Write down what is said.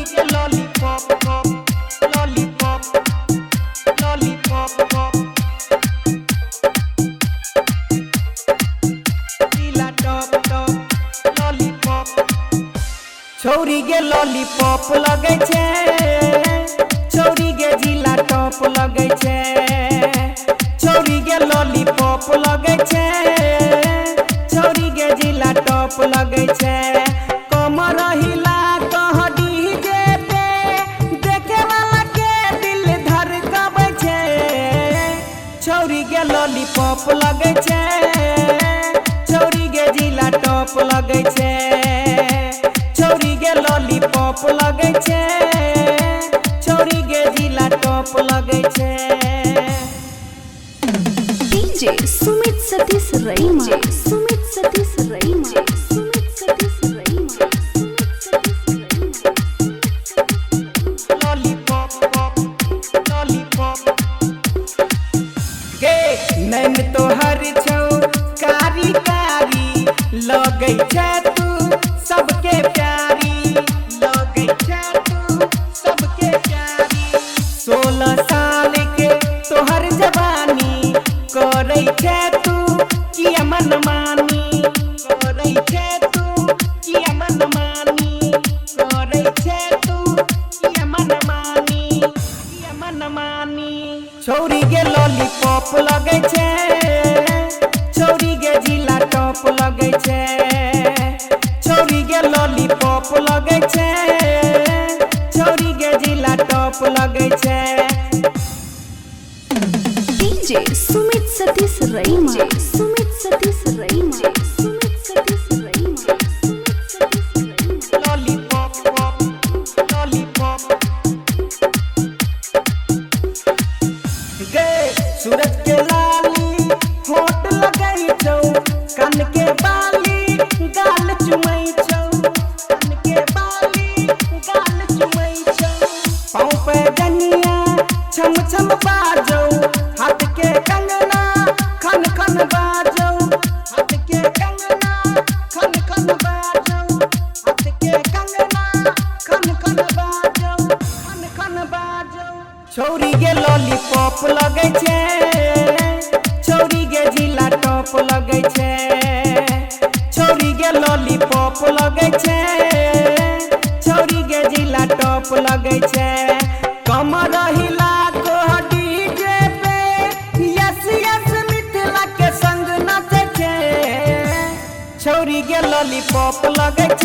के lollipop pop lollipop lollipop pop जिला top top lollipop छौरी के लॉलीपॉप लगे छे छौरी के जिला टॉप लगे छे छौरी के लॉलीपॉप लगे छे छौरी के जिला टॉप लगे छे कमर हिला कह डीजे पे देखे वाला के दिल धड़कावे छे छौरी के लॉलीपॉप लगे छे छौरी के जिला टॉप लगे छे छौरी के लॉलीपॉप लगे छे छौरी के जिला टॉप लगे छे DJ Sumit Satish रईमा Sumit Satish रईमा Sumit Satish रईमा lollipop pop lollipop गे नैन तोहर छौ कारी कारी लगे छे तू सबके प्यारी लगे छे तू सबके प्यारी 16 साल के तोहर जवानी करे छे तू किया मनमानी करे छे तू किया मनमानी करे छे तू किया मनमानी छौरी के लॉलीपॉप लगे छे छौरी के जिला टॉप लगे छे छौरी के लॉलीपॉप लगे छे छौरी के जिला टॉप लगे छे DJ Sumit Satish रईमा Sumit Satish रईमा Sumit Satish रईमा Sumit Satish रईमा lollipop pop lollipop गे सूरज के लाली होठ लगाई छौ कान के बाली गाल चुमई छौ कान के बाली गाल चुमई छौ पाँव पे जनिया छम छम बाजौ हाथ के कंगना खन खन बाजौ हाथ के कंगना खन खन बाजौ हाथ के कंगना खन खन बाजौ खन खन बाजौ छौरी के लॉलीपॉप लगे छे छौरी के जिला टॉप लगे छे छौरी के लॉलीपॉप लगे छे छौरी के जिला टॉप लगे छे कमर हिला को डीजे पे यस यस मिथिला के संग नाचे छे छौरी के लॉलीपॉप लगे छे।